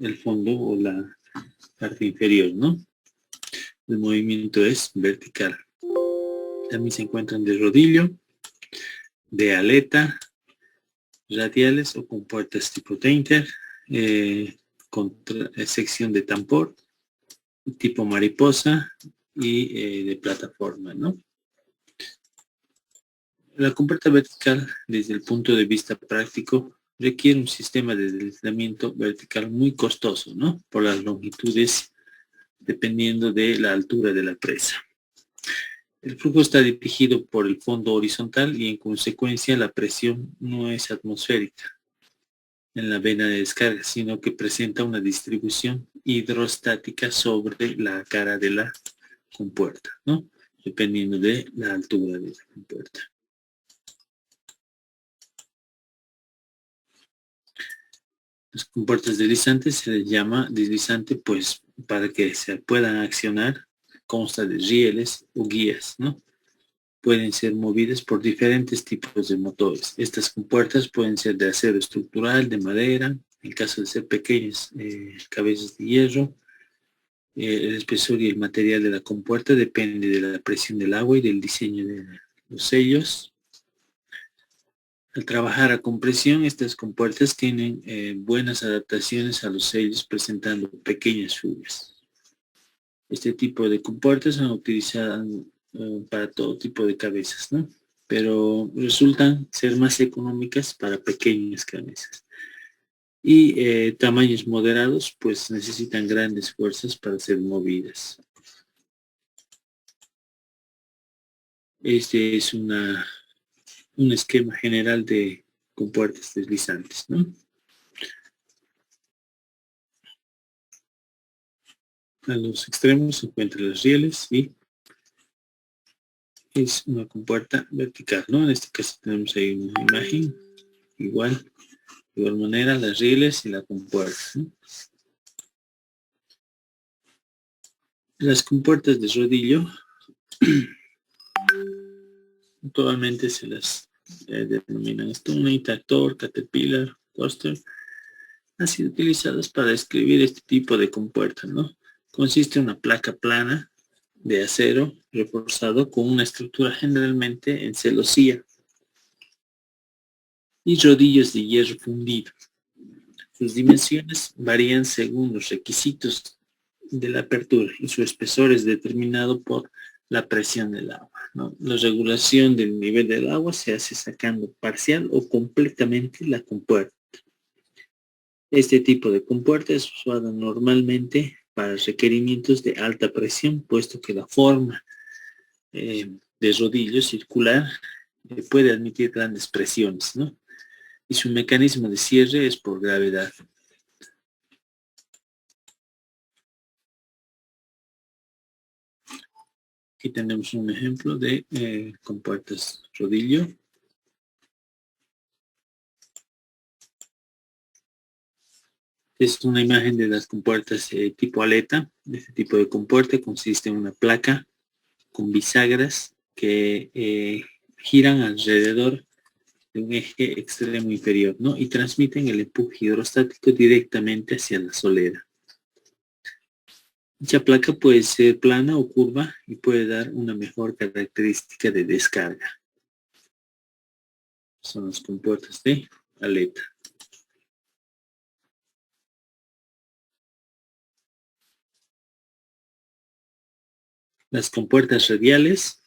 el fondo o la parte inferior, ¿no? El movimiento es vertical. También se encuentran de rodillo, de aleta, radiales o compuertas tipo Tainter, sección de tambor, tipo mariposa y de plataforma, ¿no? La compuerta vertical, desde el punto de vista práctico, requiere un sistema de deslizamiento vertical muy costoso, ¿no? Por las longitudes, dependiendo de la altura de la presa. El flujo está dirigido por el fondo horizontal y en consecuencia la presión no es atmosférica en la vena de descarga, sino que presenta una distribución hidrostática sobre la cara de la compuerta, ¿no? Dependiendo de la altura de la compuerta. Las compuertas deslizantes se les llama deslizante, pues para que se puedan accionar consta de rieles o guías, ¿no? Pueden ser movidas por diferentes tipos de motores. Estas compuertas pueden ser de acero estructural, de madera, en caso de ser pequeñas, cabezas de hierro. El espesor y el material de la compuerta depende de la presión del agua y del diseño de los sellos. Al trabajar a compresión, estas compuertas tienen buenas adaptaciones a los sellos, presentando pequeñas fugas. Este tipo de compuertas son utilizadas para todo tipo de cabezas, ¿no? Pero resultan ser más económicas para pequeñas cabezas. Y tamaños moderados, pues necesitan grandes fuerzas para ser movidas. Este es un esquema general de compuertas deslizantes, ¿no? A los extremos se encuentran los rieles y es una compuerta vertical, ¿no? En este caso tenemos ahí una imagen igual, de igual manera las rieles y la compuerta, ¿no? Las compuertas de rodillo actualmente se las denominan Stoney, Tractor, Caterpillar, Coaster. Han sido utilizadas para describir este tipo de compuerta, ¿no? Consiste en una placa plana de acero reforzado con una estructura generalmente en celosía y rodillos de hierro fundido. Sus dimensiones varían según los requisitos de la apertura y su espesor es determinado por la presión del agua, ¿no? La regulación del nivel del agua se hace sacando parcial o completamente la compuerta. Este tipo de compuerta es usada normalmente para requerimientos de alta presión, puesto que la forma de rodillo circular puede admitir grandes presiones, ¿no? Y su mecanismo de cierre es por gravedad. Aquí tenemos un ejemplo de compuertas rodillo. Es una imagen de las compuertas tipo aleta. Este tipo de compuerta consiste en una placa con bisagras que giran alrededor de un eje extremo inferior, ¿no? Y transmiten el empuje hidrostático directamente hacia la solera. Dicha placa puede ser plana o curva y puede dar una mejor característica de descarga. Son las compuertas de aleta. Las compuertas radiales,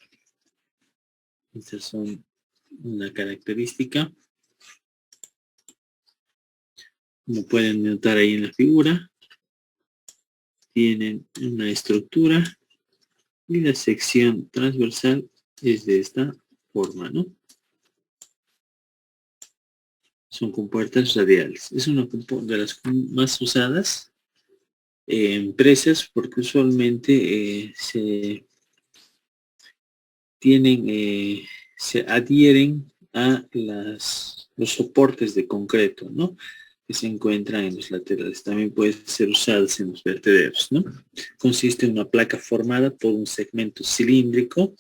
estas son una característica. Como pueden notar ahí en la figura, tienen una estructura y la sección transversal es de esta forma, ¿no? Son compuertas radiales. Es una de las más usadas en empresas porque usualmente se adhieren a los soportes de concreto, ¿no? Que se encuentran en los laterales. También pueden ser usadas en los vertederos, ¿no? Consiste en una placa formada por un segmento cilíndrico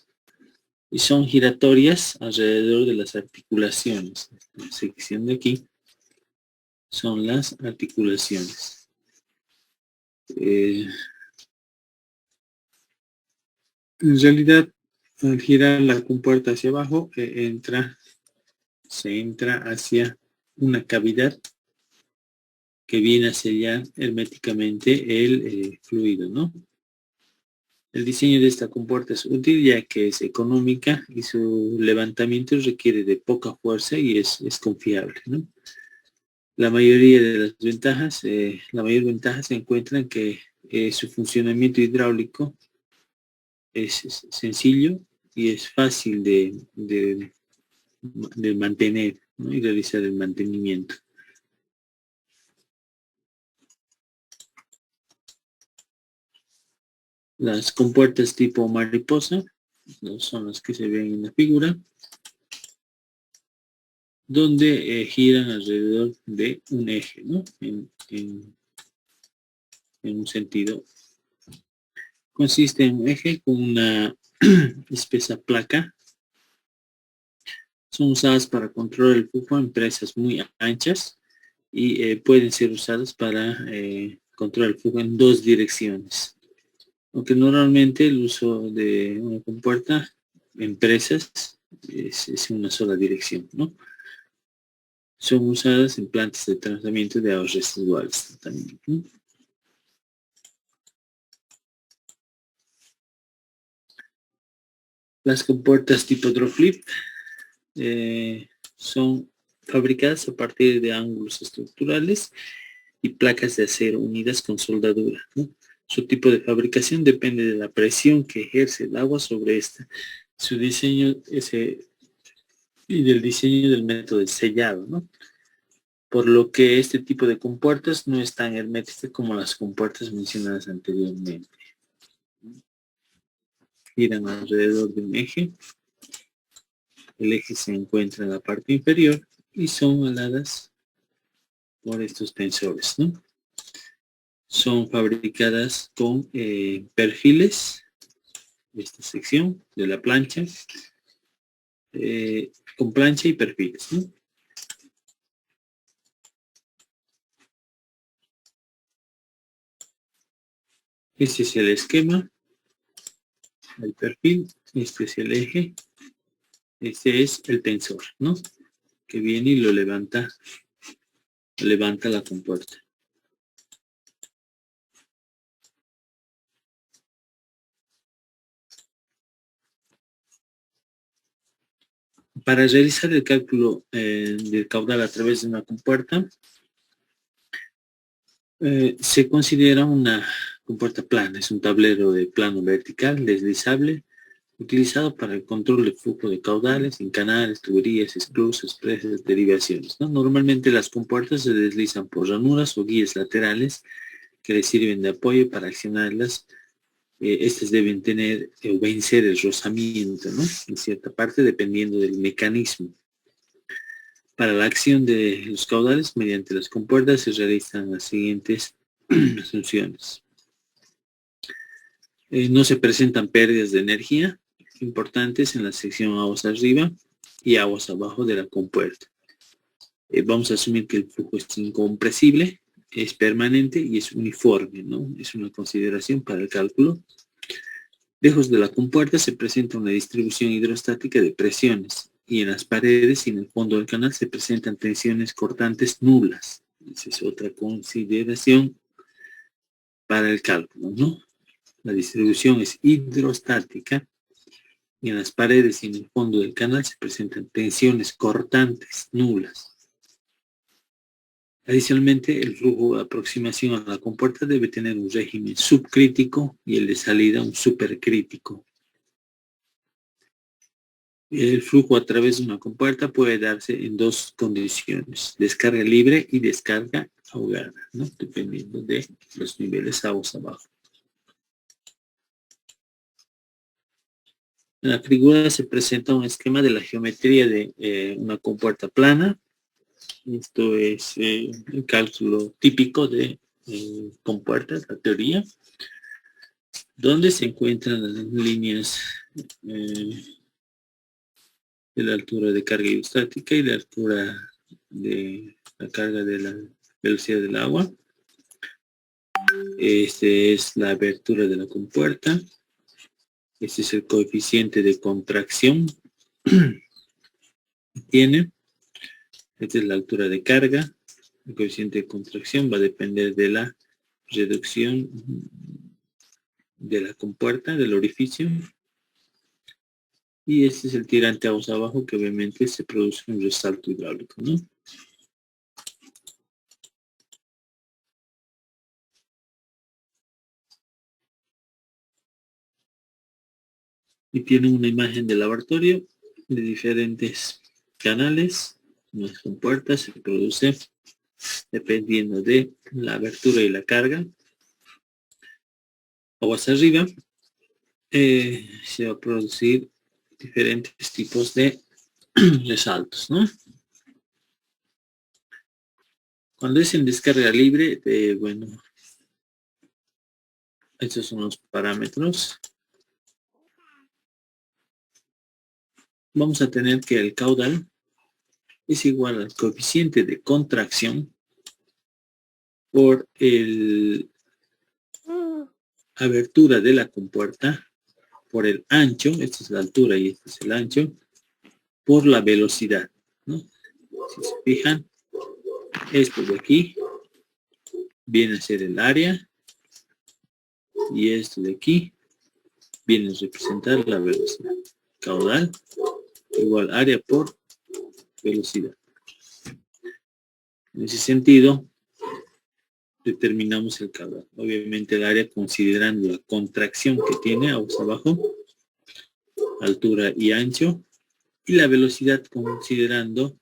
y son giratorias alrededor de las articulaciones. La sección de aquí son las articulaciones. Eh, en realidad, al girar la compuerta hacia abajo, se entra hacia una cavidad que viene a sellar herméticamente el fluido, ¿no? El diseño de esta compuerta es útil ya que es económica y su levantamiento requiere de poca fuerza y es confiable, ¿no? La mayor ventaja se encuentra en que su funcionamiento hidráulico es sencillo y es fácil de mantener, ¿no? Y realizar el mantenimiento. Las compuertas tipo mariposa, ¿no? Son las que se ven en la figura, donde giran alrededor de un eje, ¿no? En un sentido. Consiste en un eje con una espesa placa. Son usadas para controlar el flujo en presas muy anchas y pueden ser usadas para controlar el flujo en dos direcciones. Aunque normalmente el uso de una compuerta en presas es una sola dirección, ¿no? Son usadas en plantas de tratamiento de aguas residuales también, ¿no? Las compuertas tipo drawflip son fabricadas a partir de ángulos estructurales y placas de acero unidas con soldadura, ¿no? Su tipo de fabricación depende de la presión que ejerce el agua sobre esta. Su diseño y del diseño del método de sellado, ¿no? Por lo que este tipo de compuertas no es tan hermética como las compuertas mencionadas anteriormente. Giran alrededor de un eje. El eje se encuentra en la parte inferior y son aladas por estos tensores, ¿no? Son fabricadas con perfiles, esta sección de la plancha, con plancha y perfiles, ¿no? Este es el esquema, el perfil, este es el eje, este es el tensor, ¿no? Que viene y lo levanta la compuerta. Para realizar el cálculo del caudal a través de una compuerta, se considera una compuerta plana, es un tablero de plano vertical deslizable utilizado para el control del flujo de caudales en canales, tuberías, esclusas, presas, derivaciones, ¿no? Normalmente las compuertas se deslizan por ranuras o guías laterales que les sirven de apoyo para accionarlas. Estas deben tener o vencer el rozamiento, ¿no? En cierta parte dependiendo del mecanismo. Para la acción de los caudales mediante las compuertas se realizan las siguientes funciones. No se presentan pérdidas de energía importantes en la sección aguas arriba y aguas abajo de la compuerta. Vamos a asumir que el flujo es incompresible, es permanente y es uniforme, ¿no? Es una consideración para el cálculo. Lejos de la compuerta se presenta una distribución hidrostática de presiones y en las paredes y en el fondo del canal se presentan tensiones cortantes nulas. Esa es otra consideración para el cálculo, ¿no? La distribución es hidrostática y en las paredes y en el fondo del canal se presentan tensiones cortantes nulas. Adicionalmente, el flujo de aproximación a la compuerta debe tener un régimen subcrítico y el de salida un supercrítico. El flujo a través de una compuerta puede darse en dos condiciones, descarga libre y descarga ahogada, ¿no? Dependiendo de los niveles aguas abajo. En la figura se presenta un esquema de la geometría de una compuerta plana. Esto es el cálculo típico de compuertas, la teoría, donde se encuentran las líneas de la altura de carga hidrostática y la altura de la carga de la velocidad del agua. Este es la abertura de la compuerta. Este es el coeficiente de contracción. Tiene. Esta es la altura de carga. El coeficiente de contracción va a depender de la reducción de la compuerta, del orificio. Y este es el tirante aguas abajo, que obviamente se produce un resalto hidráulico, ¿no? Y tienen una imagen de laboratorio de diferentes canales. Las compuertas se produce dependiendo de la abertura y la carga. Aguas arriba se va a producir diferentes tipos de resaltos, ¿no? Cuando es en descarga libre, bueno, estos son los parámetros. Vamos a tener que el caudal es igual al coeficiente de contracción por el abertura de la compuerta, por el ancho, esta es la altura y este es el ancho, por la velocidad, ¿no? Si se fijan, esto de aquí viene a ser el área y esto de aquí viene a representar la velocidad. Caudal igual área por velocidad. En ese sentido, determinamos el caudal. Obviamente el área considerando la contracción que tiene aguas abajo, altura y ancho, y la velocidad considerando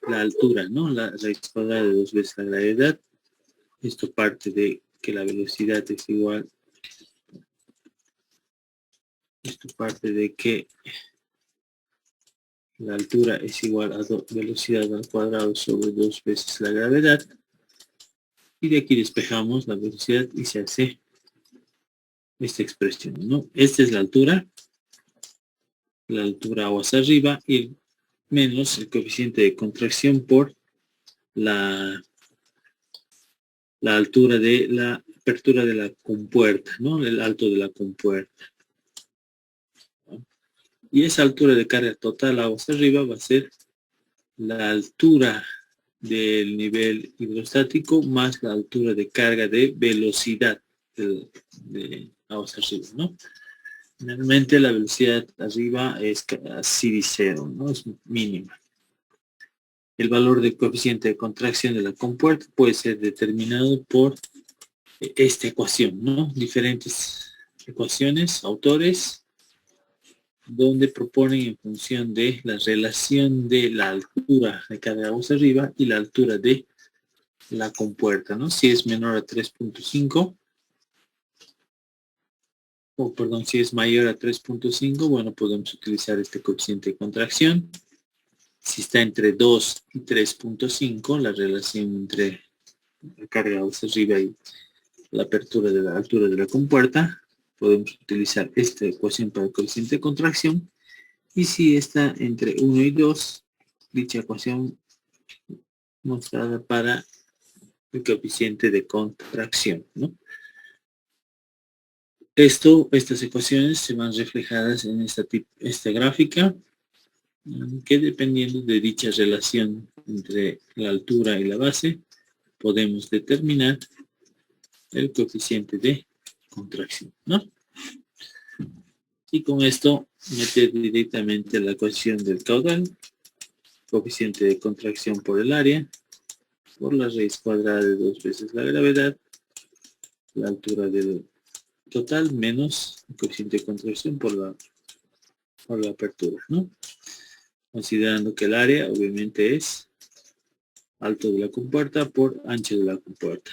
la altura, ¿no? La raíz cuadrada de 2 veces la gravedad. Esto parte de que la velocidad es igual, esto parte de que la altura es igual a velocidad al cuadrado sobre 2 veces la gravedad. Y de aquí despejamos la velocidad y se hace esta expresión, ¿no? Esta es la altura aguas arriba, y menos el coeficiente de contracción por la altura de la apertura de la compuerta, ¿no? El alto de la compuerta. ¿No? Y esa altura de carga total aguas arriba va a ser la altura del nivel hidrostático más la altura de carga de velocidad de aguas arriba, ¿no? Generalmente la velocidad arriba es casi de cero, ¿no? Es mínima. El valor del coeficiente de contracción de la compuerta puede ser determinado por esta ecuación, ¿no? Diferentes ecuaciones, autores, donde proponen en función de la relación de la altura de carga aguas arriba y la altura de la compuerta, ¿no? Si es menor a 3.5, o perdón, si es mayor a 3.5, bueno, podemos utilizar este coeficiente de contracción. Si está entre 2 y 3.5, la relación entre la carga aguas arriba y la apertura de la altura de la compuerta, podemos utilizar esta ecuación para el coeficiente de contracción. Y si está entre 1 y 2, dicha ecuación mostrada para el coeficiente de contracción, ¿no? Estas ecuaciones se van reflejadas en esta gráfica, que dependiendo de dicha relación entre la altura y la base, podemos determinar el coeficiente de contracción, ¿no? Y con esto meter directamente la ecuación del caudal, coeficiente de contracción por el área, por la raíz cuadrada de 2 veces la gravedad, la altura del total menos el coeficiente de contracción por la apertura, ¿no? Considerando que el área obviamente es alto de la compuerta por ancho de la compuerta.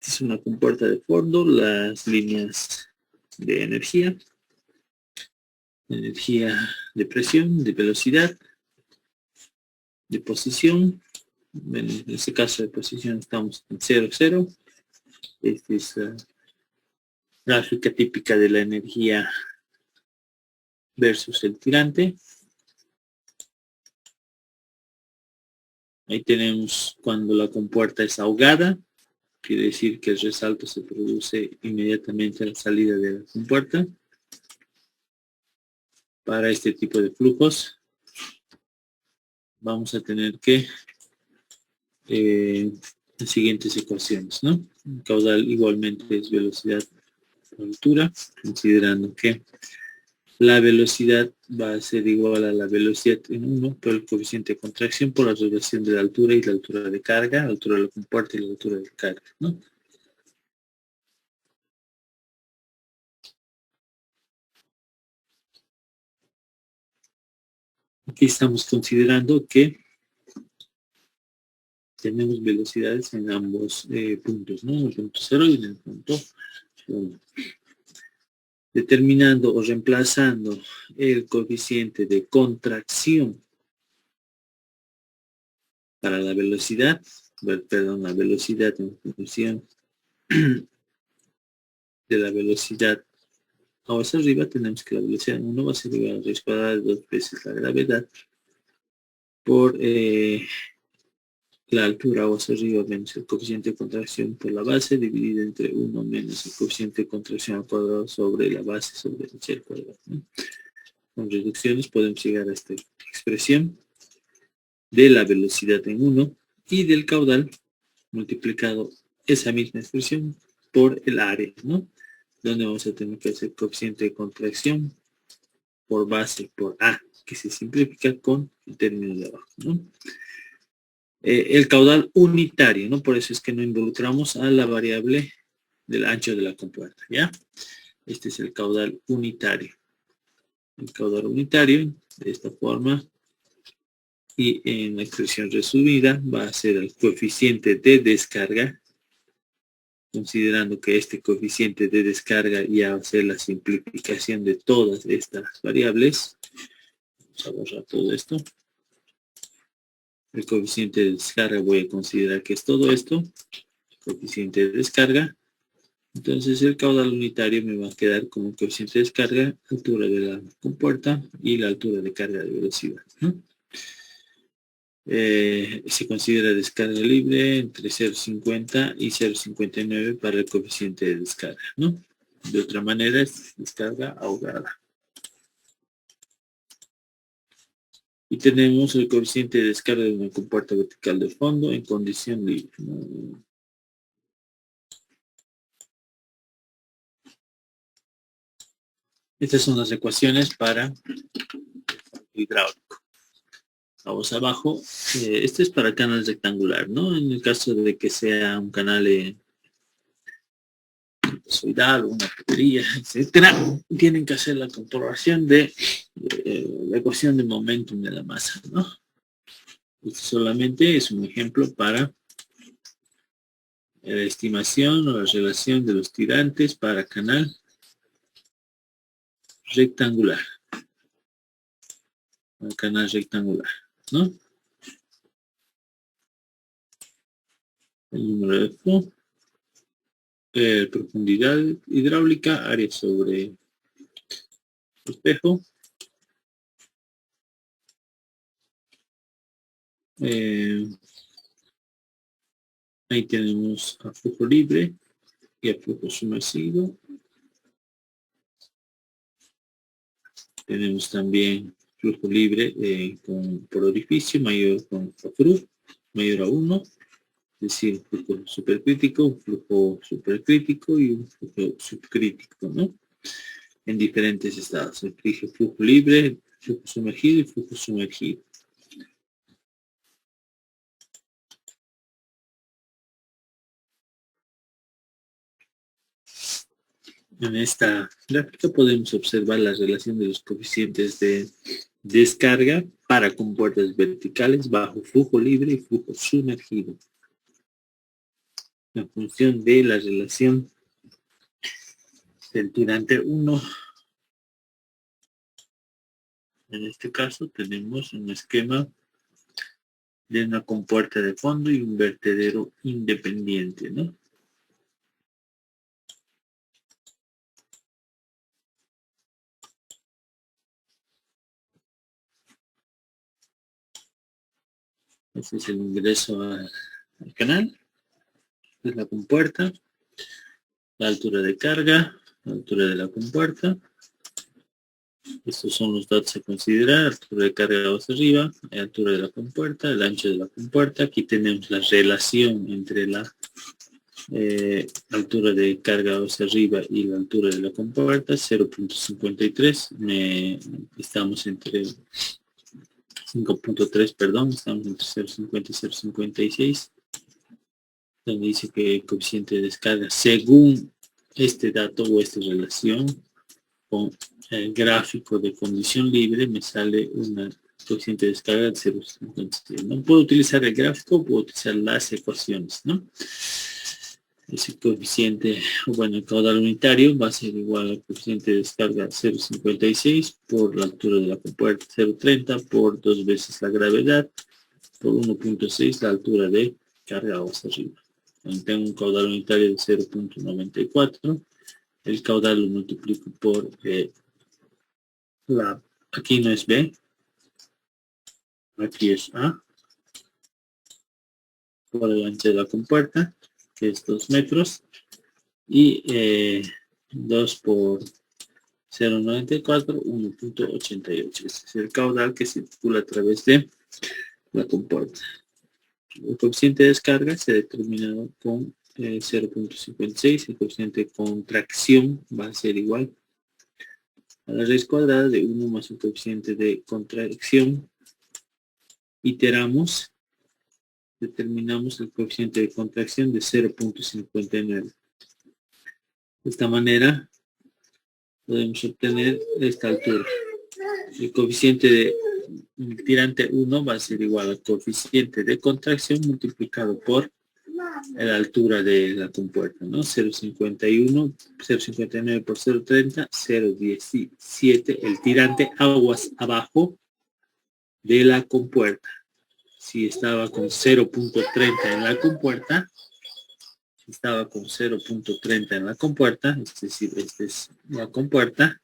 Es una compuerta de fondo, las líneas de energía de presión, de velocidad, de posición. Bueno, en este caso de posición estamos en 0, 0. Esta es la gráfica típica de la energía versus el tirante. Ahí tenemos cuando la compuerta es ahogada, quiere decir que el resalto se produce inmediatamente a la salida de la compuerta. Para este tipo de flujos vamos a tener que las siguientes ecuaciones, ¿no? El caudal igualmente es velocidad por altura, considerando que la velocidad va a ser igual a la velocidad en 1 por el coeficiente de contracción por la relación de la altura y la altura de carga, la altura de la compuerta y la altura de carga, ¿no? Aquí estamos considerando que tenemos velocidades en ambos puntos, ¿no? En el punto 0 y en el punto 1. Determinando o reemplazando el coeficiente de contracción para la velocidad, perdón, la velocidad en función de la velocidad hacia arriba, tenemos que la velocidad en 1 va a ser igual a raíz cuadrada de 2 veces la gravedad por la altura hacia arriba menos el coeficiente de contracción por la base dividido entre 1 menos el coeficiente de contracción al cuadrado sobre la base sobre el h al cuadrado, ¿no? Con reducciones podemos llegar a esta expresión de la velocidad en 1 y del caudal multiplicado esa misma expresión por el área, ¿no? Donde vamos a tener que hacer coeficiente de contracción por base por A, que se simplifica con el término de abajo, ¿no? El caudal unitario, ¿no? Por eso es que no involucramos a la variable del ancho de la compuerta, ¿ya? Este es el caudal unitario. El caudal unitario, de esta forma, y en la expresión resumida va a ser el coeficiente de descarga, considerando que este coeficiente de descarga ya va a ser la simplificación de todas estas variables. Vamos a borrar todo esto. El coeficiente de descarga voy a considerar que es todo esto. Coeficiente de descarga. Entonces el caudal unitario me va a quedar como coeficiente de descarga, altura de la compuerta y la altura de carga de velocidad, ¿no? Se considera descarga libre entre 0,50 y 0,59 para el coeficiente de descarga, ¿no? De otra manera es descarga ahogada. Y tenemos el coeficiente de descarga de una compuerta vertical de fondo en condición libre, ¿no? Estas son las ecuaciones para hidráulico. Vamos abajo. Este es para canal rectangular, ¿no? En el caso de que sea un canal trapezoidal, una tubería, etcétera, tienen que hacer la comprobación de la ecuación de momentum de la masa, ¿no? Esto solamente es un ejemplo para la estimación o la relación de los tirantes para canal rectangular. Para canal rectangular, ¿no? El número de F, profundidad hidráulica, área sobre espejo. Ahí tenemos a flujo libre y a flujo sumergido. Tenemos también flujo libre por orificio mayor con FAFRU, mayor a 1, es decir, un flujo supercrítico, un flujo supercrítico y un flujo subcrítico, ¿no? En diferentes estados. El flujo libre, flujo sumergido y flujo sumergido. En esta gráfica podemos observar la relación de los coeficientes de descarga para compuertas verticales bajo flujo libre y flujo sumergido. En función de la relación del tirante 1, en este caso tenemos un esquema de una compuerta de fondo y un vertedero independiente, ¿no? Este es el ingreso al canal. Esta es la compuerta. La altura de carga, la altura de la compuerta. Estos son los datos a considerar: altura de carga hacia arriba, la altura de la compuerta, el ancho de la compuerta. Aquí tenemos la relación entre la altura de carga hacia arriba y la altura de la compuerta, 0.53. Estamos entre 5.3, perdón, estamos entre 0.50 y 0.56. Donde dice que el coeficiente de descarga, según este dato o esta relación con el gráfico de condición libre, me sale una coeficiente de descarga de 0.56. No puedo utilizar el gráfico, puedo utilizar las ecuaciones, ¿no? Ese coeficiente, bueno, el caudal unitario va a ser igual al coeficiente de descarga 0.56 por la altura de la compuerta, 0.30 por 2 veces la gravedad, por 1.6 la altura de carga hacia arriba. Tengo un caudal unitario de 0.94. El caudal lo multiplico por aquí no es B, aquí es A, por el ancho de la compuerta, que es 2 metros, y 2 por 0.94, 1.88. Este es el caudal que circula a través de la compuerta. El coeficiente de descarga se ha determinado con 0.56. El coeficiente de contracción va a ser igual a la raíz cuadrada de 1 más el coeficiente de contracción. Iteramos, determinamos el coeficiente de contracción de 0.59. De esta manera podemos obtener esta altura. El coeficiente de tirante 1 va a ser igual al coeficiente de contracción multiplicado por la altura de la compuerta, ¿no? 0.51, 0.59 por 0.30, 0.17, el tirante aguas abajo de la compuerta. Si estaba con 0.30 en la compuerta, es decir, esta es la compuerta,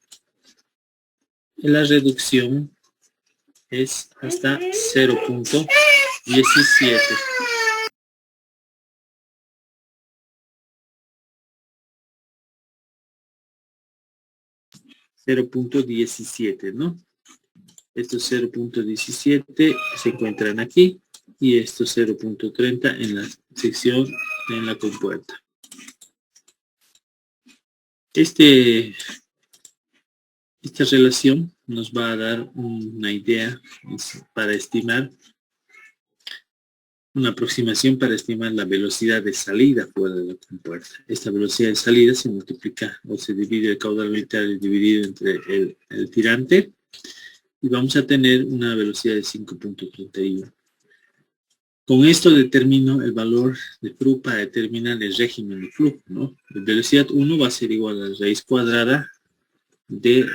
la reducción es hasta 0.17. 0.17, ¿no? Estos 0.17 se encuentran aquí y estos 0.30 en la sección en la compuerta. Esta relación nos va a dar una idea para estimar, una aproximación para estimar la velocidad de salida fuera de la compuerta. Esta velocidad de salida se multiplica o se divide el caudal unitario dividido entre el tirante y vamos a tener una velocidad de 5.31. Con esto determino el valor de flujo para determinar el régimen de flujo, ¿no? La velocidad 1 va a ser igual a la raíz cuadrada de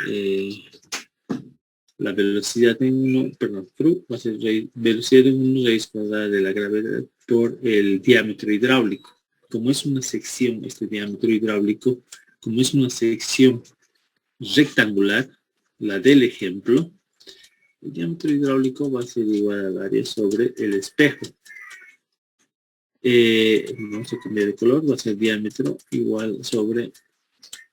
la velocidad de 1, perdón, flujo va a ser velocidad de 1 raíz cuadrada de la gravedad por el diámetro hidráulico. Como es una sección, este diámetro hidráulico, como es una sección rectangular, la del ejemplo, el diámetro hidráulico va a ser igual al área sobre el espejo. Vamos a cambiar de color, va a ser diámetro igual sobre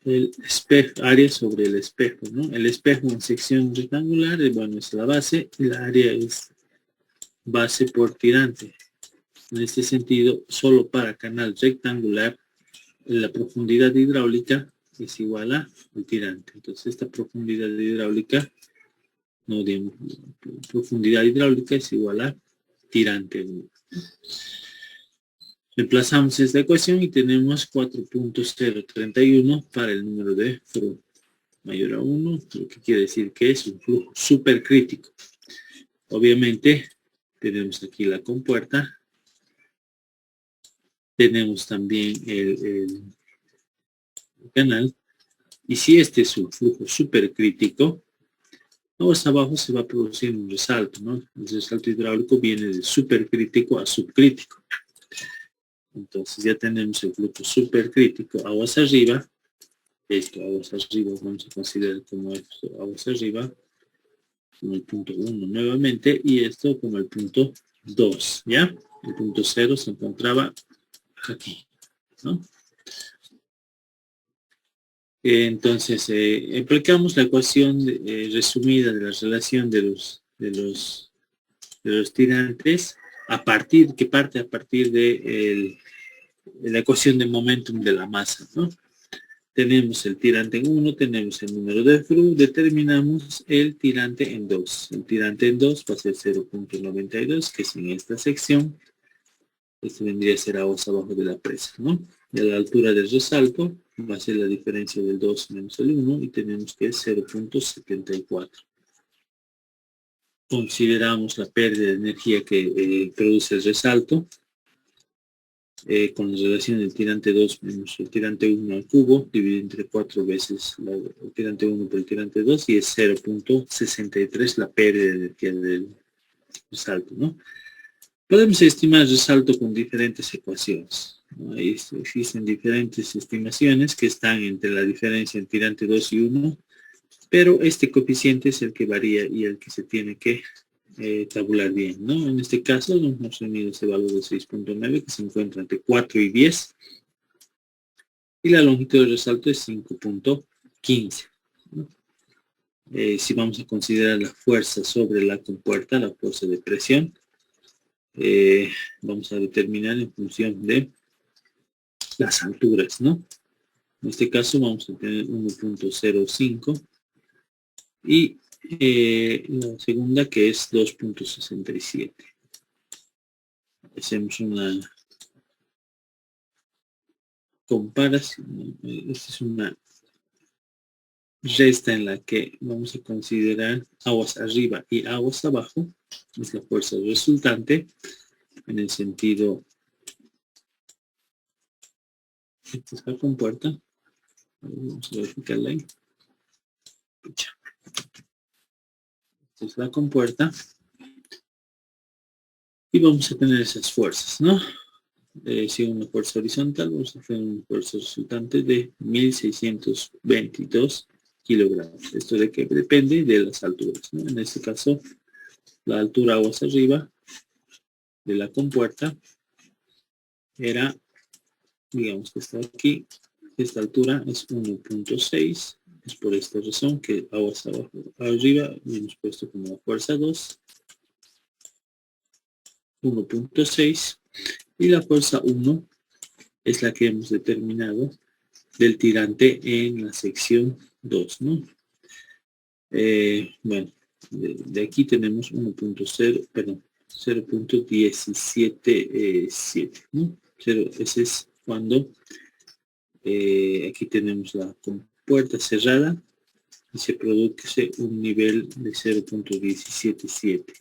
el espejo, área sobre el espejo, ¿no? El espejo en sección rectangular, bueno, es la base, y la área es base por tirante. En este sentido, solo para canal rectangular, la profundidad hidráulica es igual a el tirante. Entonces, esta profundidad hidráulica, no digamos, profundidad hidráulica es igual a tirante. Reemplazamos esta ecuación y tenemos 4.031 para el número de flujo mayor a 1, lo que quiere decir que es un flujo supercrítico. Obviamente, tenemos aquí la compuerta, tenemos también el canal, y si este es un flujo supercrítico, más abajo se va a producir un resalto, ¿no? El resalto hidráulico viene de supercrítico a subcrítico. Entonces ya tenemos el flujo supercrítico aguas arriba. Esto aguas arriba vamos a considerar como esto aguas arriba, como el punto 1 nuevamente, y esto como el punto 2, ¿ya? El punto 0 se encontraba aquí, ¿no? Entonces, aplicamos la ecuación resumida de la relación de los tirantes que parte a partir de la ecuación de momentum de la masa, ¿no? Tenemos el tirante en 1, tenemos el número de Froude, determinamos el tirante en 2. El tirante en 2 va a ser 0.92, que es en esta sección. Esto vendría a ser aguas abajo de la presa, ¿no? Y a la altura del resalto va a ser la diferencia del 2 menos el 1 y tenemos que es 0.74. Consideramos la pérdida de energía que produce el resalto con la relación del tirante 2 menos el tirante 1 al cubo, dividido entre 4 veces el tirante 1 por el tirante 2 y es 0.63 la pérdida de energía del resalto, ¿no? Podemos estimar el resalto con diferentes ecuaciones, ¿no? Ahí existen diferentes estimaciones que están entre la diferencia entre tirante 2 y 1, pero este coeficiente es el que varía y el que se tiene que tabular bien, ¿no? En este caso hemos tenido ese valor de 6.9 que se encuentra entre 4 y 10 y la longitud del resalto es 5.15, ¿no? Si vamos a considerar la fuerza sobre la compuerta, la fuerza de presión, vamos a determinar en función de las alturas, ¿no? En este caso vamos a tener 1.05 y la segunda que es 2.67. Hacemos una comparación. Esta es una resta en la que vamos a considerar aguas arriba y aguas abajo. Es la fuerza resultante en el sentido. Esta es la compuerta. Vamos a verificarla ahí. Esta es la compuerta. Y vamos a tener esas fuerzas, ¿no? Si una fuerza horizontal, vamos a tener una fuerza resultante de 1622 kilogramos. Esto de que depende de las alturas, ¿no? En este caso, la altura aguas arriba de la compuerta era, digamos que está aquí, esta altura es 1.6, es por esta razón que aguas abajo, arriba, hemos puesto como la fuerza 2, 1.6, y la fuerza 1 es la que hemos determinado del tirante en la sección 2, ¿no? Bueno, de aquí tenemos 1.0, perdón, 0.177, ¿no? Ese es cuando aquí tenemos la compuerta cerrada y se produce un nivel de 0.177.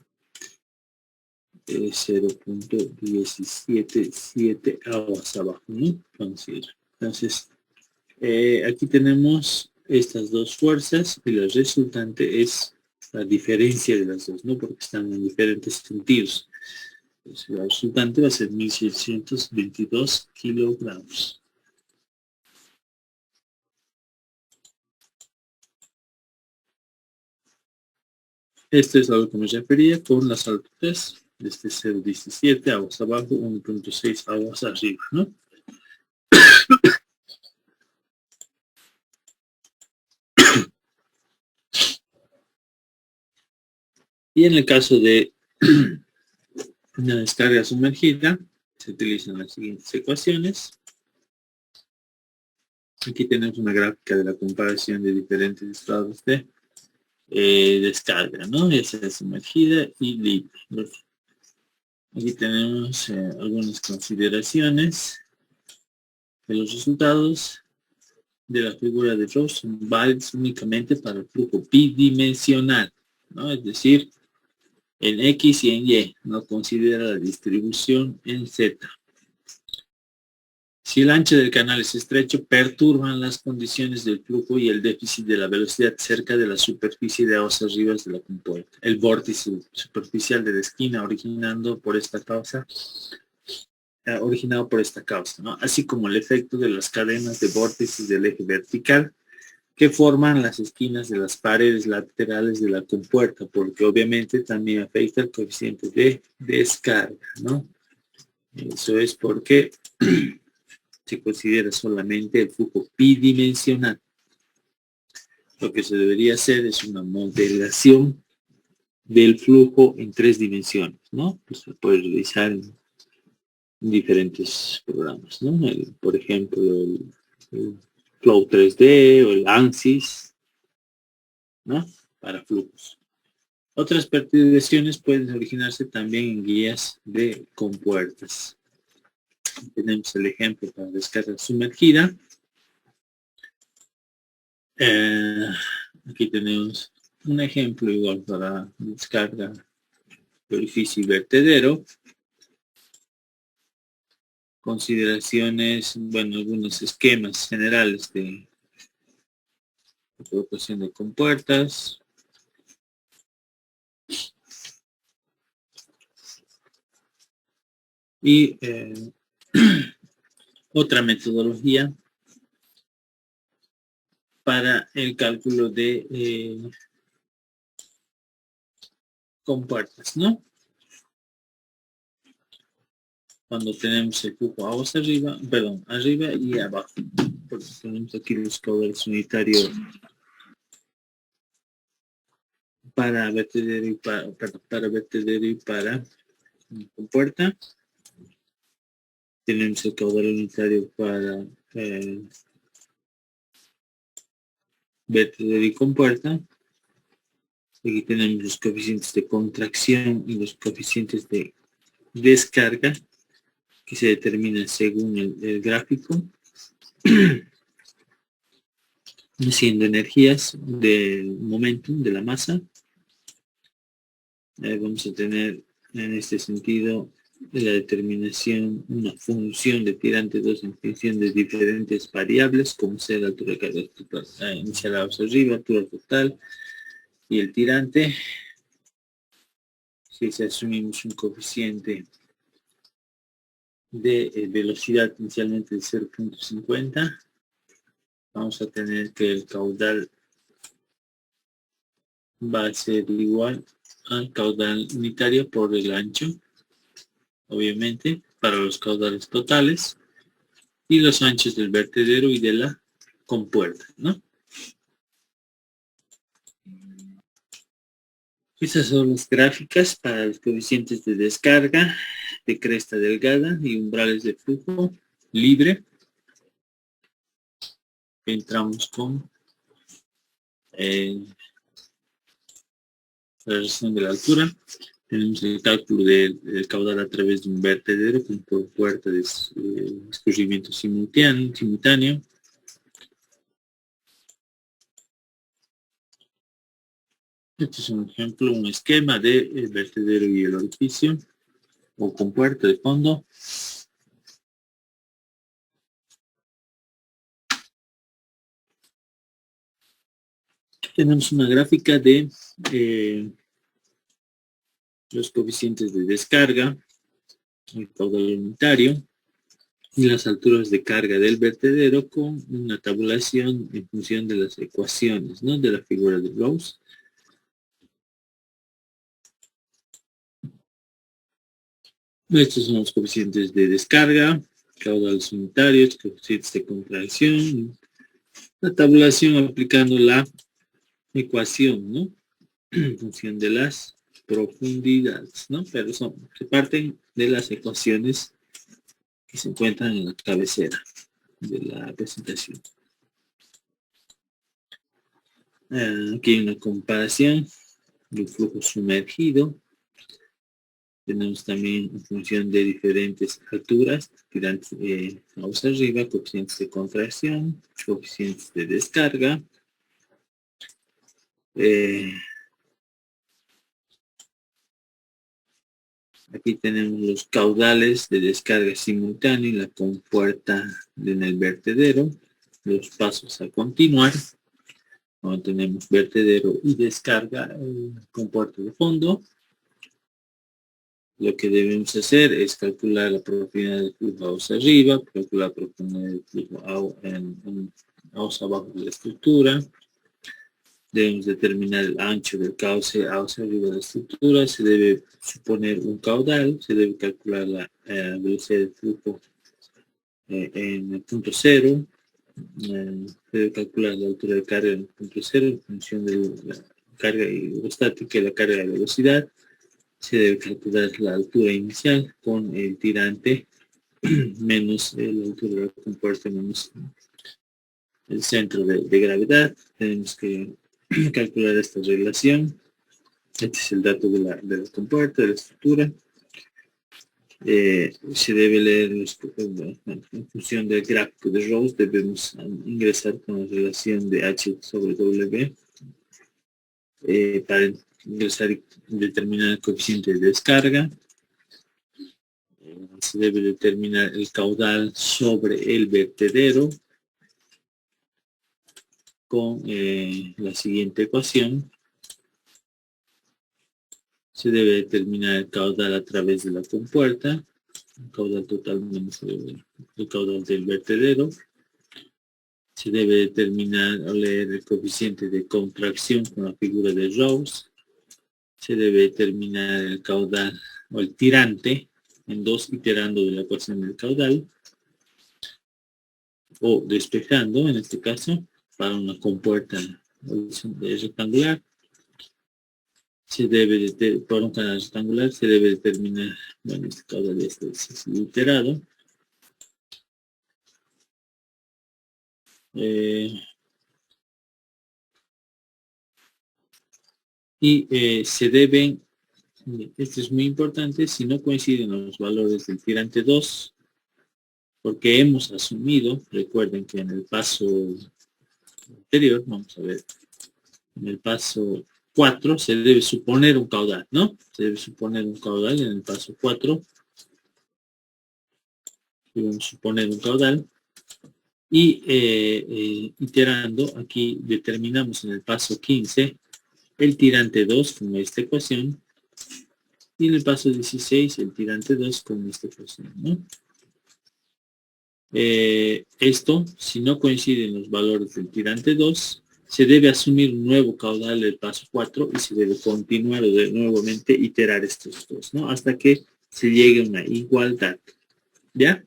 0.177 aguas abajo, ¿no? Entonces, aquí tenemos estas dos fuerzas y la resultante es la diferencia de las dos, ¿no? Porque están en diferentes sentidos. Entonces, la resultante va a ser 1622 kilogramos. Esto es a lo que me refería con las alturas. Este es 0.17 aguas abajo, 1.6 aguas arriba, ¿no? Y en el caso de una descarga sumergida, se utilizan las siguientes ecuaciones. Aquí tenemos una gráfica de la comparación de diferentes estados de descarga, ¿no? Ya sea sumergida y libre. Aquí tenemos algunas consideraciones de los resultados de la figura de Roche son válidos únicamente para el flujo bidimensional, ¿no? Es decir, en X y en Y, no considera la distribución en Z. Si el ancho del canal es estrecho, perturban las condiciones del flujo y el déficit de la velocidad cerca de la superficie de aguas arriba de la compuerta. El vórtice superficial de la esquina originado por esta causa, ¿no? Así como el efecto de las cadenas de vórtices del eje vertical que forman las esquinas de las paredes laterales de la compuerta, porque obviamente también afecta el coeficiente de descarga, ¿no? Eso es porque se considera solamente el flujo bidimensional. Lo que se debería hacer es una modelación del flujo en 3 dimensiones, ¿no? Pues se puede realizar en diferentes programas, ¿no? Por ejemplo, el Flow 3D o el ANSYS, ¿no? Para flujos. Otras perturbaciones pueden originarse también en guías de compuertas. Tenemos el ejemplo para descarga sumergida. Aquí tenemos un ejemplo igual para descarga de orificio y vertedero. Consideraciones, bueno, algunos esquemas generales de colocación de compuertas. Y otra metodología para el cálculo de compuertas, ¿no? Cuando tenemos el flujo aguas arriba, perdón, arriba y abajo. Porque tenemos aquí los caudales unitarios para vertedero y para vertedero y para compuerta. Tenemos el caudal unitario para vertedero y compuerta. Aquí tenemos los coeficientes de contracción y los coeficientes de descarga que se determinan según el gráfico, siendo energías del momentum de la masa. Vamos a tener en este sentido la determinación, una función de tirante 2 en función de diferentes variables, como sea la altura de carga inicial hacia arriba, altura total y el tirante. Si asumimos un coeficiente de velocidad inicialmente de 0.50, vamos a tener que el caudal va a ser igual al caudal unitario por el ancho, obviamente, para los caudales totales, y los anchos del vertedero y de la compuerta, ¿no? Estas son las gráficas para los coeficientes de descarga, de cresta delgada y umbrales de flujo libre. Entramos con la relación de la altura. Tenemos el cálculo del caudal a través de un vertedero con compuerta de escurrimiento simultáneo. Este es un ejemplo, un esquema del vertedero y el orificio o compuerta de fondo. Tenemos una gráfica de los coeficientes de descarga, el caudal unitario y las alturas de carga del vertedero con una tabulación en función de las ecuaciones, ¿no? De la figura de Gauss. Estos son los coeficientes de descarga, caudales unitarios, coeficientes de contracción, la tabulación aplicando la ecuación, ¿no? En función de las profundidades, ¿no? Pero se parten de las ecuaciones que se encuentran en la cabecera de la presentación. Aquí hay una comparación del flujo sumergido. Tenemos también en función de diferentes alturas, vamos arriba, coeficientes de contracción, coeficientes de descarga. Aquí tenemos los caudales de descarga simultánea y la compuerta en el vertedero, los pasos a continuar. Cuando tenemos vertedero y descarga, compuerta de fondo. Lo que debemos hacer es calcular la profundidad del flujo hacia arriba, calcular la profundidad del flujo aguas abajo de la estructura. Debemos determinar el ancho del cauce hacia arriba de la estructura. Se debe suponer un caudal. Se debe calcular la velocidad de flujo en el punto cero. Se debe calcular la altura de carga en el punto cero en función de la carga hidrostática y la carga de velocidad. Se debe calcular la altura inicial con el tirante menos la altura de la compuerta menos el centro de gravedad. Tenemos que calcular esta relación. Este es el dato de la compuerta, de la estructura. Se debe leer en función del gráfico de Rose. Debemos ingresar con la relación de H sobre W para ingresar y determinar el coeficiente de descarga. Se debe determinar el caudal sobre el vertedero con la siguiente ecuación. Se debe determinar el caudal a través de la compuerta, el caudal total menos el caudal del vertedero. Se debe determinar o leer el coeficiente de contracción con la figura de Rose. Se debe determinar el caudal o el tirante en 2 iterando de la ecuación del caudal o despejando en este caso para una compuerta rectangular. Se debe, por un canal rectangular, se debe determinar, bueno, este caudal este es iterado. Se deben, esto es muy importante, si no coinciden los valores del tirante 2, porque hemos asumido, recuerden que en el paso anterior, vamos a ver, en el paso 4 se debe suponer un caudal, ¿no? Se debe suponer un caudal en el paso 4. Debemos suponer un caudal. Y iterando, aquí determinamos en el paso 15 el tirante 2 con esta ecuación. Y en el paso 16 el tirante 2 con esta ecuación, ¿no? Esto, si no coinciden los valores del tirante 2, se debe asumir un nuevo caudal del paso 4 y se debe continuar de nuevamente iterar estos dos, ¿no? Hasta que se llegue a una igualdad, ¿ya?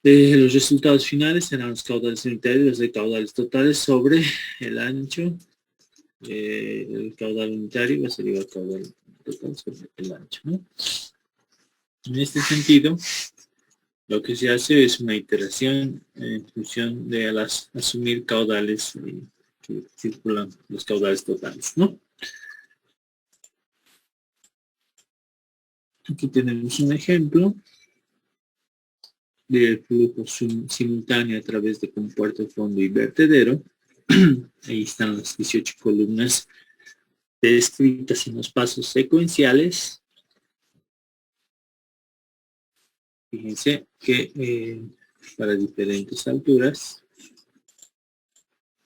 Los resultados finales serán los caudales unitarios de caudales totales sobre el ancho. El caudal unitario va a ser igual al caudal total sobre el ancho, ¿no? En este sentido, lo que se hace es una iteración en función de asumir caudales que circulan los caudales totales, ¿no? Aquí tenemos un ejemplo de flujo simultáneo a través de compuerta, fondo y vertedero. Ahí están las 18 columnas descritas en los pasos secuenciales. Fíjense que para diferentes alturas,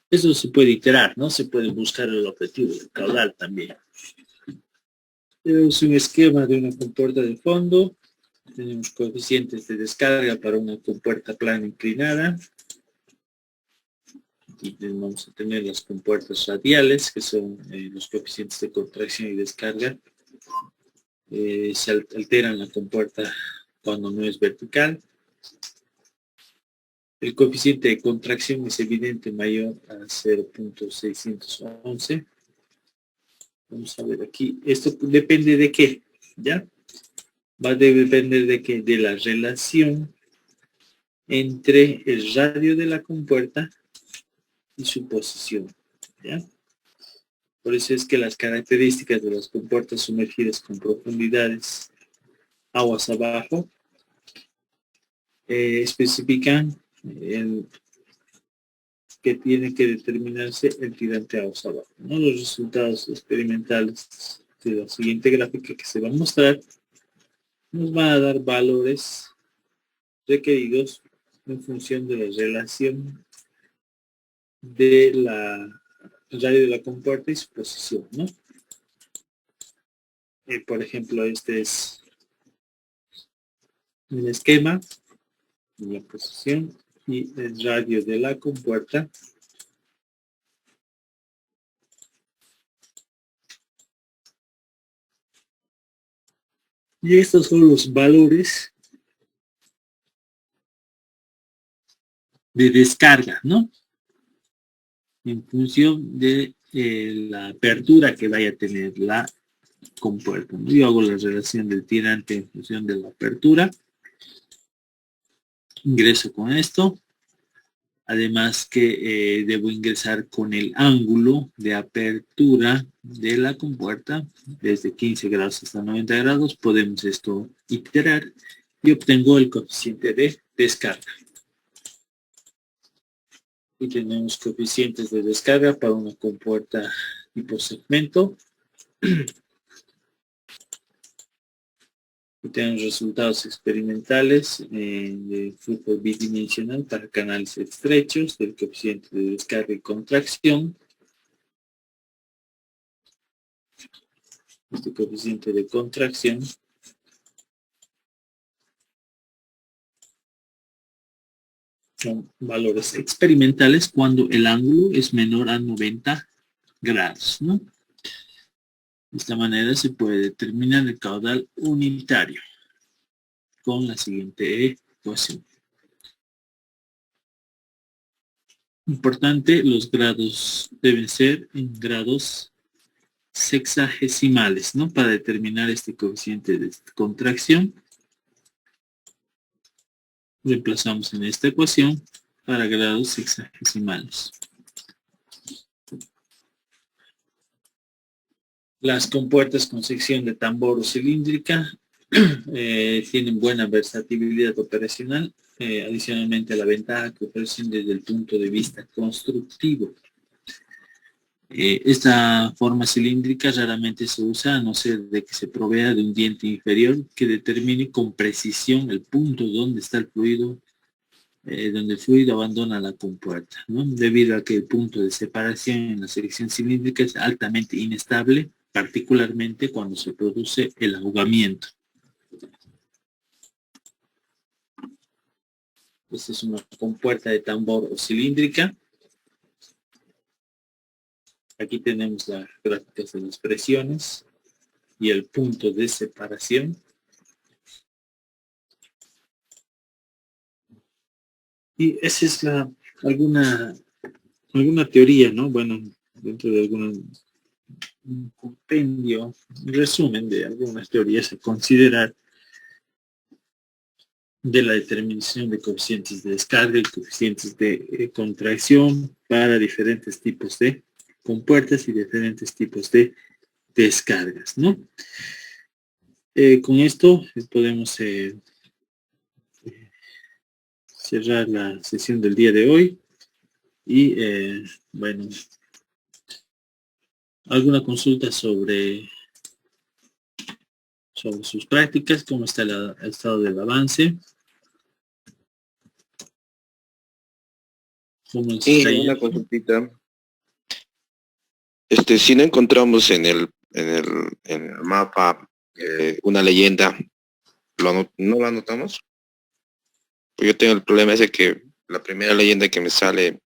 eso se puede iterar, ¿no? Se puede buscar el objetivo del caudal también. Tenemos un esquema de una compuerta de fondo. Tenemos coeficientes de descarga para una compuerta plana inclinada. Aquí vamos a tener las compuertas radiales, que son los coeficientes de contracción y descarga. Se alteran la compuerta cuando no es vertical. El coeficiente de contracción es evidente mayor a 0.611. Vamos a ver aquí. Esto depende de qué, ¿ya? Va a depender de qué, de la relación entre el radio de la compuerta y su posición, ¿ya? Por eso es que las características de las compuertas sumergidas con profundidades aguas abajo especifican que tiene que determinarse el tirante aguas abajo, ¿no? Los resultados experimentales de la siguiente gráfica que se va a mostrar nos van a dar valores requeridos en función de la relación de la radio de la compuerta y su posición, ¿no? Por ejemplo, este es el esquema de la posición. y el radio de la compuerta. Y estos son los valores de descarga, ¿no? En función de la apertura que vaya a tener la compuerta, ¿no? Yo hago la relación del tirante en función de la apertura. Ingreso con esto. Además que debo ingresar con el ángulo de apertura de la compuerta desde 15 grados hasta 90 grados. Podemos esto iterar y obtengo el coeficiente de descarga. Y tenemos coeficientes de descarga para una compuerta tipo segmento. Y tenemos resultados experimentales de flujo bidimensional para canales estrechos del coeficiente de descarga y contracción. Este coeficiente de contracción son valores experimentales cuando el ángulo es menor a 90 grados, ¿no? De esta manera se puede determinar el caudal unitario con la siguiente ecuación. Importante, los grados deben ser en grados sexagesimales, ¿no? Para determinar este coeficiente de contracción, reemplazamos en esta ecuación para grados sexagesimales. Las compuertas con sección de tambor o cilíndrica tienen buena versatilidad operacional, adicionalmente a la ventaja que ofrecen desde el punto de vista constructivo. Esta forma cilíndrica raramente se usa a no ser de que se provea de un diente inferior que determine con precisión el punto donde está el fluido, donde el fluido abandona la compuerta, ¿no? Debido a que el punto de separación en la sección cilíndrica es altamente inestable, particularmente cuando se produce el ahogamiento. Esta es una compuerta de tambor o cilíndrica. Aquí tenemos las gráficas de las presiones y el punto de separación. Y esa es alguna teoría, ¿no? Bueno, dentro de un compendio, un resumen de algunas teorías a considerar de la determinación de coeficientes de descarga y coeficientes de contracción para diferentes tipos de compuertas y diferentes tipos de descargas, ¿no? Con esto podemos cerrar la sesión del día de hoy y bueno, alguna consulta sobre sus prácticas, cómo está el estado del avance. Sí, una consultita. Si no encontramos en el mapa una leyenda, ¿no lo anotamos? Pues yo tengo el problema ese que la primera leyenda que me sale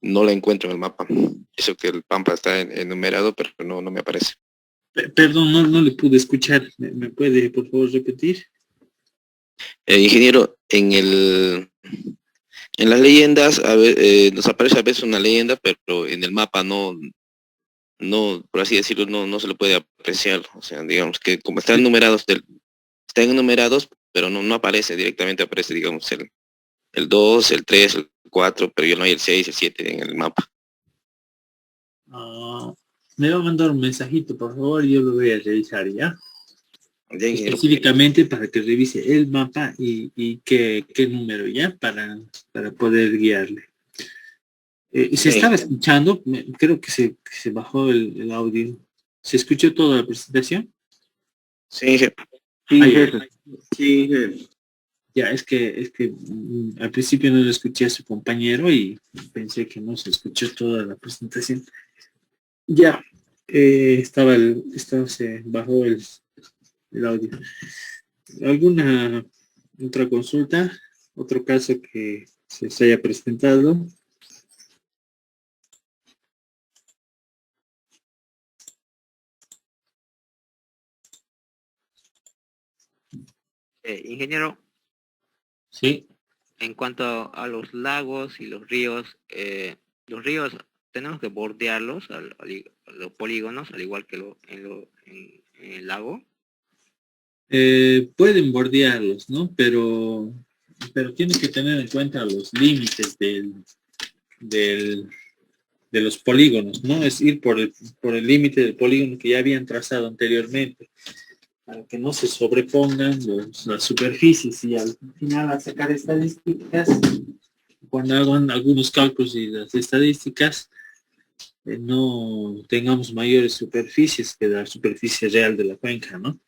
no la encuentro en el mapa. Eso que el Pampa está enumerado, pero no me aparece. Perdón, no le pude escuchar. ¿Me puede, por favor, repetir? Ingeniero, en las leyendas nos aparece a veces una leyenda, pero en el mapa no, por así decirlo, no se lo puede apreciar. O sea, digamos que como están numerados, están enumerados, pero no aparece directamente, aparece, digamos, el 2, el 3, el 4, pero ya no hay el 6, el 7 en el mapa. Me va a mandar un mensajito, por favor, y yo lo voy a revisar, ¿ya? Ya, específicamente para que revise el mapa y qué número, ¿ya? Para poder guiarle. Se estaba escuchando, creo que se bajó el audio. ¿Se escuchó toda la presentación? Sí, ya, es que al principio no lo escuché a su compañero y pensé que no se escuchó toda la presentación. Ya, se bajó el audio. ¿Alguna otra consulta? ¿Otro caso que se haya presentado. Ingeniero, Sí. en cuanto a los lagos y los ríos tenemos que bordearlos a los polígonos, al igual que en el lago. Pueden bordearlos, ¿no? Pero tiene que tener en cuenta los límites de los polígonos, ¿no? Es ir por el límite del polígono que ya habían trazado anteriormente, para que no se sobrepongan las superficies y al final al sacar estadísticas, cuando hagan algunos cálculos y las estadísticas, no tengamos mayores superficies que la superficie real de la cuenca, ¿no?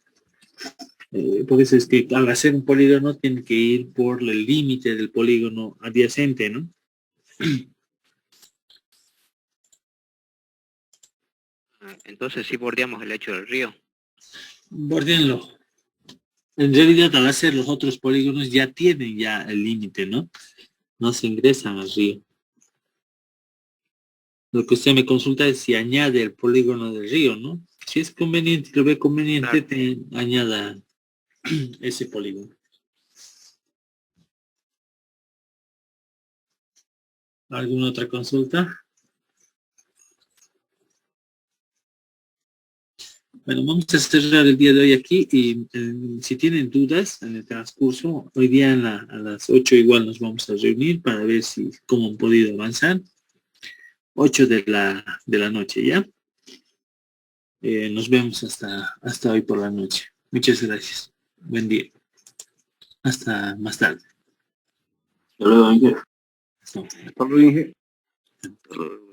Por eso es que al hacer un polígono tiene que ir por el límite del polígono adyacente, ¿no? Entonces sí bordeamos el lecho del río. Bordéenlo. En realidad, al hacer los otros polígonos ya tienen ya el límite, ¿no? No se ingresan al río. Lo que usted me consulta es si añade el polígono del río, ¿no? Si es conveniente, lo ve conveniente, Claro. añada ese polígono. ¿Alguna otra consulta? Bueno, vamos a cerrar el día de hoy aquí y si tienen dudas en el transcurso, hoy día a las 8 igual nos vamos a reunir para ver cómo han podido avanzar. 8 de la noche, ¿ya? Nos vemos hasta hoy por la noche. Muchas gracias. Buen día. Hasta más tarde. Hasta luego, Ángel. Hasta- Hasta luego, Ángel. Hasta luego.